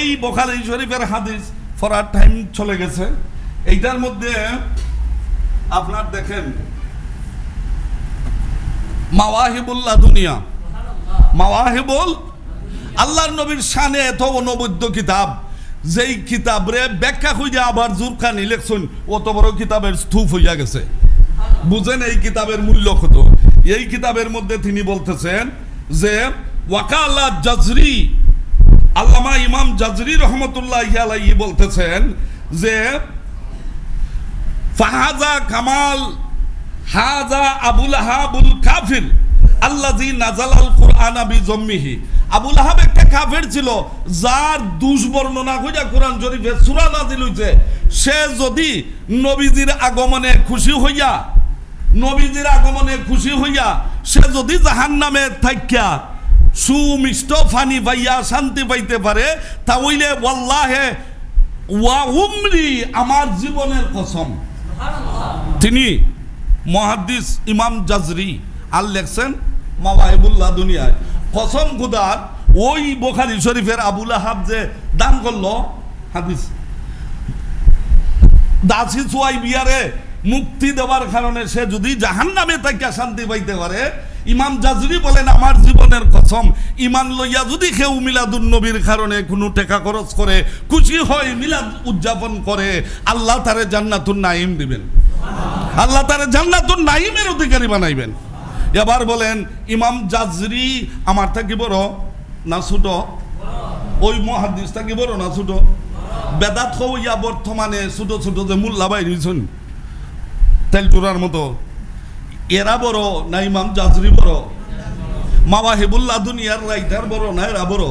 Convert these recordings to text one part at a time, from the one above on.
এই বুখারী শরীফের হাদিস পড়ার টাইম চলে গেছে। এইটার মধ্যে আপনার দেখেন মাওয়াহিবুল্লাহ দুনিয়া, মাওয়াহিবুল আল্লাহর নবীর শানে এত অনবদ্য কিতাব, যেই কিতাবরে ব্যাখ্যা খুঁজে আবার জুরখানি লেখছেন, অত বড় কিতাবের স্তূপ হইয়া গেছে। বুঝেন এই কিতাবের মূল্য কত। এই কিতাবের মধ্যে তিনি বলতেছেন যে ওয়াকালা জাজরি, আল্লামা ইমাম জাজরি রহমতুল্লাহ আলাইহি বলতেছেন যে ফাহাজা কামাল হাজা আবুল আহাবুল কাফির আল্লাযী নাযালাল কুরআনা বিযম্মিহি। আবুল আহাব একটা কাফের ছিল, যার দুষ্বর্ণনা কইরা কোরআন শরীফে সূরা নাযিল হইছে। সে যদি নবীজির আগমনে খুশি হইয়া, নবীজির আগমনে খুশি হইয়া সে যদি জাহান্নামে থাকিয়া সুমিষ্ট পানি পাইয়া শান্তি পাইতে পারে, তাহলে ওয়াল্লাহে ওয়া উমরি, আমার জীবনের কসম। তিনি মুহাদ্দিস ইমাম জাজরি আর লেখছেন মাওয়াহিবুল্লাহ দুনিয়ায়, কসম খুদার ওই বুখারী শরীফের আবুল আহাব যে দান করলো হাদিস দাসী চুয়াই বিয়ারে মুক্তি দেওয়ার কারণে সে যদি জাহান্নামে থাকিয়া শান্তি পাইতে পারে, ইমাম জাজরি বলেন আমার জীবনের কসম, ইমান লইয়া যদি কেউ মিলাদুন নবীর কারণে কোনো টাকা খরচ করে, খুশি হয়, মিলাদ উদযাপন করে, আল্লাহ তারে জান্নাতুন নাঈম দিবেন, আল্লাহ তারে জান্নাতুন নাঈমের অধিকারী বানাইবেন। এবার বলেন ইমাম জাজরি আমার থাকি বড় না ছোট? ওই মুহাদ্দিস থাকি বড় না ছোট? বেদাত হইয়া বর্তমানে ছোট ছোট যে মোল্লা বাইরেছেন তেলচুরার মতো, এরা বড় না ইমাম জাজরি বড়? মাওয়াহিবুল্লাহ দুনিয়ার রাইটার বড় না এরা বড়?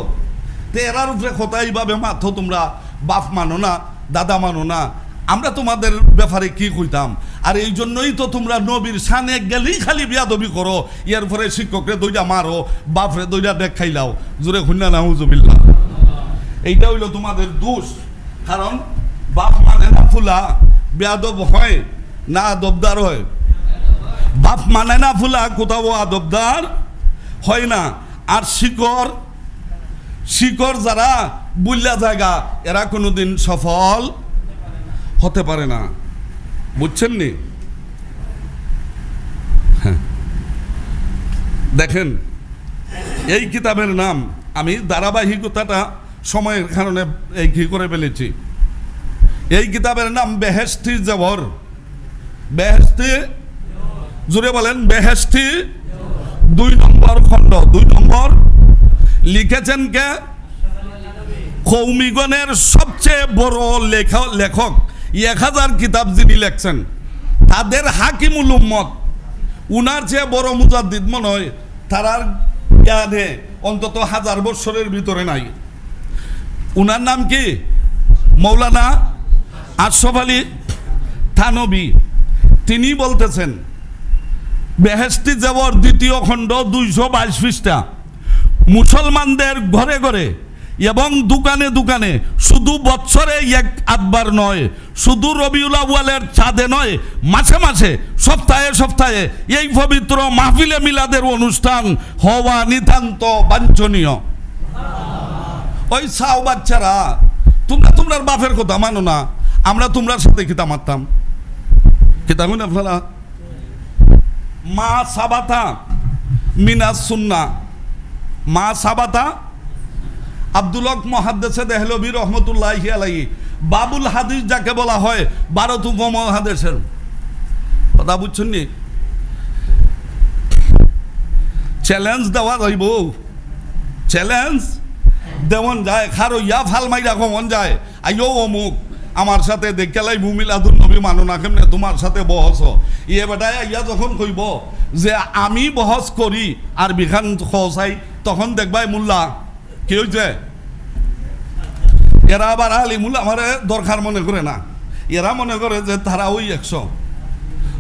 তো এরার উপরে কথা এইভাবে মাথো তোমরা, বাপ মানো না, দাদা মানো না, আমরা তোমাদের ব্যাপারে কি কইতাম? আর এই জন্যই তো তোমরা নবীর শানে গেলেই খালি বিয়াদবি করো, এর পরে শিক্ষকরে দইরা মারো, বাপরে দইরা দেখ খাইলাও, জোরে খুন্না নাউজুবিল্লাহ। এইটা হইল তোমাদের দোষ। কারণ বাপ মানে না ফুলা বেয়াদব হয় না আদবদার হয়? বাপ মানে না ফুলা কোথাও আদবদার হয় না। আর শিকড়, শিকড় যারা বুল্লা জায়গা, এরা কোনোদিন সফল হতে পারে না। বুঝছেন নি? দেখেন এই কিতাবের নাম, আমি ধারাবাহিকতাটা সময়ের কারণে এই কি করে ফেলেছি। এই কিতাবের নাম বেহেশতি জওহর। বেহেশতি, জুড়ে বলেন বেহেশতি, 2 নম্বর খণ্ড, 2 নম্বর। লিখেছেন কে? কৌমিগণের সবচেয়ে বড় লেখক, 1000 কিতাব যিনি লেখছেন, তাদের হাকিমুল উম্মত, উনার চেয়ে বড় মুজাদ্দিদ মনে হয় তারার জ্ঞানে অন্তত 1000 বছরের ভিতরে নাই। উনার নাম কি? মৌলানা আশরাফ আলী থানভী। তিনি বলতেছেন বেহেশতি জওহর 2য় খণ্ড 222 পৃষ্ঠা, মুসলমানদের ঘরে ঘরে এবং দোকানে দোকানে, শুধু বৎসরে 1-8বার নয়, শুধু রবিউল আউয়ালের চাঁদে নয়, মাসে মাসে, সপ্তাহে সপ্তাহে এই পবিত্র মাহফিলে মিলাদের অনুষ্ঠান হওয়া নিতান্ত বাঞ্ছনীয়। ওই সাও বাচ্চারা, তোমরা তোমার বাপের কথা মানো না, আমরা তোমরার সাথে কিতা মারতাম, কিতা শুনে আপনারা? মা সাবাতা মিনাস সুন্না, মা সাবাতা। আব্দুল হক মুহাদ্দিস দেহলভী রহমতুল্লাহি আলাইহি বাবুল হাদিস যাকে বলা হয়, ভারত উপমহাদেশের কথা বুঝছেন নি? চ্যালেঞ্জ দেওয়া যাইব, চ্যালেঞ্জ দেওয়ান যায়, খারো ইয়া ফাল মাইরা কমন যায়, আইও অমুক আমার সাথে দেখলাই মিলাদুন নবী মানো না, কেমনে তোমার সাথে বহস? ইয়ে বেটায় ইয়া যখন কইব যে আমি বহস করি আর বিখান খসাই, তখন দেখবাই মোল্লা কি হয়েছে, এরা আবার আলিমুল আমার দরকার মনে করে না, এরা মনে করে যে তারা ওই 100।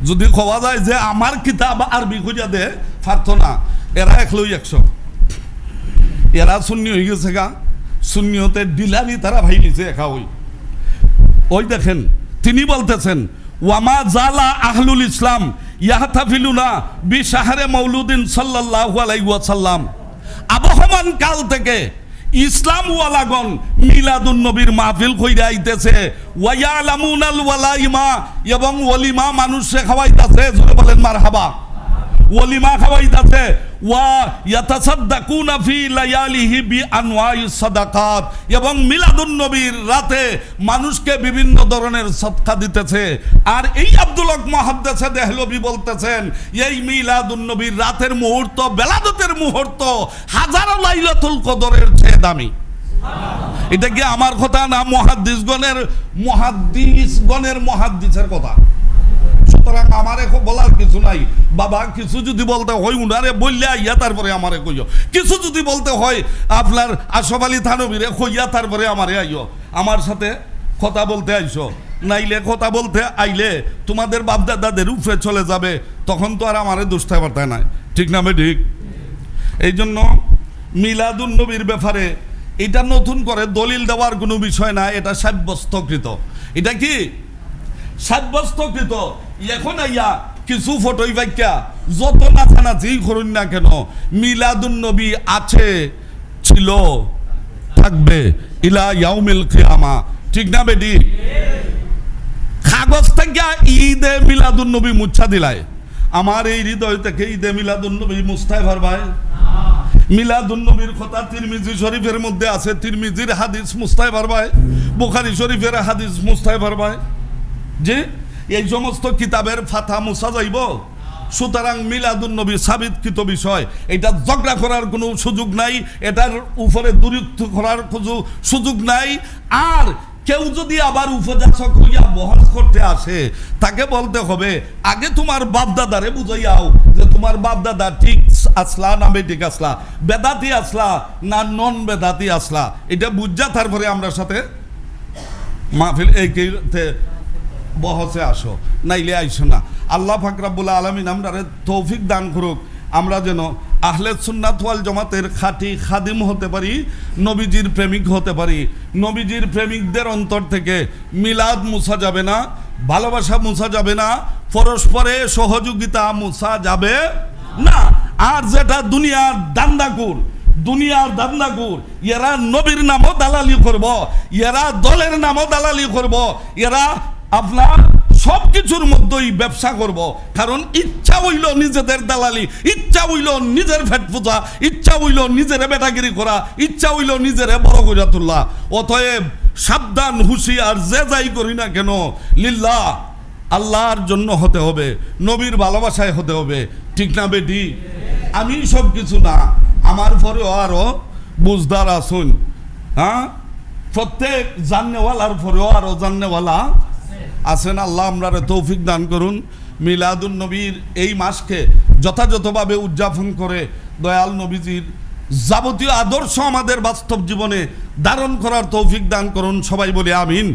যদি খোয়া যায় যে আমার কিতাব আরবি খুঁজা দে পারত না, এরা 100। এরা শূন্য হয়ে গেছে গা, শূন্যতে ডিলারি তারা ভাই নিছে একা। ওই দেখেন তিনি বলতেছেন ওয়ামা জালা আহলুল ইসলাম ইয়াহতাফিলুনা বিশাহরে মৌলুদিন সাল্লাল্লাহু আলাইহি ওয়াসাল্লাম। আবহমান কাল থেকে ইসলাম ওয়ালাগণ মিলাদুন নবীর মাহফিল কইরা আইতেছে, ওয়ায়ালামুনাল ওয়ালাইমা, এবং ওলিমা মানুষে খাওয়াইতাছে, জোরে বলেন মারহাবা, ওলিমা খাওয়াইতাছে, ওয়া ইয়াতাসাদদাকুনা ফি লায়ালিহি বিআনওয়াইস সাদাকাত, এবং মিলাদুন নবীর রাতে মানুষকে বিভিন্ন ধরনের সদকা দিতেছে। আর এই আব্দুল হক মুহাদ্দিসে দেহলভী বলতেছেন, এই মিলাদুন নবীর রাতের মুহূর্ত, বেলাদতের মুহূর্ত হাজারো লাইলাতুল কদরের চেয়ে দামি। এটা কি আমার কথা না, মুহাদ্দিসগণের মুহাদ্দিসের কথা। সুতরাং আমারে বলার কিছু নাই। বাবা কিছু যদি বলতে হয় উনারে বললে আইয়া তারপরে আমারে কইও, কিছু যদি বলতে হয় আপনার আশরাফ আলী থানভীরে কইয়া তারপরে আমারে আইও, আমার সাথে কথা বলতে আইসো। নাইলে কথা বলতে আইলে তোমাদের বাপদাদাদের উপরে চলে যাবে, তখন তো আর আমারে দুষ্টা পারতে নাই, ঠিক না ঠিক? এই জন্য মিলাদুন নবীর ব্যাপারে এটা নতুন করে দলিল দেওয়ার কোনো বিষয় না, এটা সাব্যস্তকৃত। এটা কি সাব্যস্তকৃত। এখন আইয়া কিছু ফটোই বাক্যা যত নাচানাচি করুন না কেন, মিলাদুন নবী আছে, ছিল, থাকবে ইলা ইয়াউমিল কিয়ামা, ঠিক না বেটি? কাগজ থেকে ঈদে মিলাদুন নবী মুছা দিলায়, আমার এই হৃদয় থেকে ঈদে মিলাদুন নবী মুছতে পারবাই? মিলাদুন নবীর কথা তিরমিজি শরীফের মধ্যে আছে, তিরমিজির হাদিস মুছতে পারবাই? বুখারী শরীফের হাদিস মুছতে পারবাই? যে এই সমস্ত কিতাবের ফাতা মুছা যাইব। সুতরাং মিলাদুন নবী সাবিতকৃত বিষয়, এটা ঝগড়া করার কোনো সুযোগ নাই, এটার উপরে দুরুক্ত করার কোনো সুযোগ নাই। আর কেউ যদি আবার উপযাচক হইয়া বহস করতে আসে, তাকে বলতে হবে আগে তোমার বাপদাদারে বুঝাইয়াও যে তোমার বাপদাদা ঠিক আসলা না বেঠিক আসলা, বেদাতি আসলা না নন বেদাতি আসলা, এটা বুঝা তারপরে আমরা সাথে মাহফিল এই বহসে আসো, নাইলে আইসো না। আল্লাহ পাক রব্বুল আলামিন আমরারে তৌফিক দান করুক, আমরা যেন আহলে সুন্নাত ওয়াল জামাতের খাঁটি খাদিম হতে পারি, নবীজির প্রেমিক হতে পারি। নবীজির প্রেমিকদের অন্তর থেকে মিলাদ মুছা যাবে না, ভালোবাসা মুছা যাবে না, পরস্পরে সহযোগিতা মুছা যাবে না। আর যেটা দুনিয়ার দান্দাকুর, এরা নবীর নামও দালালি করব, এরা দলের নামও দালালি করব, এরা আপনার সব কিছুর মধ্যেই ব্যবসা করব। কারণ ইচ্ছা হইল নিজেদের দালালি, ইচ্ছা হইল নিজের ফেট পূজা, ইচ্ছা হইল নিজের বেটাগিরি করা, ইচ্ছা হইল নিজের বড় করে তোলা। অতএব সাবধান, হুঁশিয়ার, যে যাই করি না কেন লিল্লাহ, আল্লাহর জন্য হতে হবে, নবীর ভালোবাসায় হতে হবে, ঠিক না বেটি? আমি সব কিছু না, আমার পরেও আরো বুঝদার আসুন। হ্যাঁ, প্রত্যেক জাননেওয়ালার পরেও আরো জাননেওয়ালা আছেন। আল্লাহ আমরারে তৌফিক দান করুন। মিলাদুন নবীর এই মাসকে যথাযথভাবে উদযাপন করে দয়াল নবীজির যাবতীয় আদর্শ আমাদের বাস্তব জীবনে ধারণ করার তৌফিক দান করুন। সবাই বলি আমিন।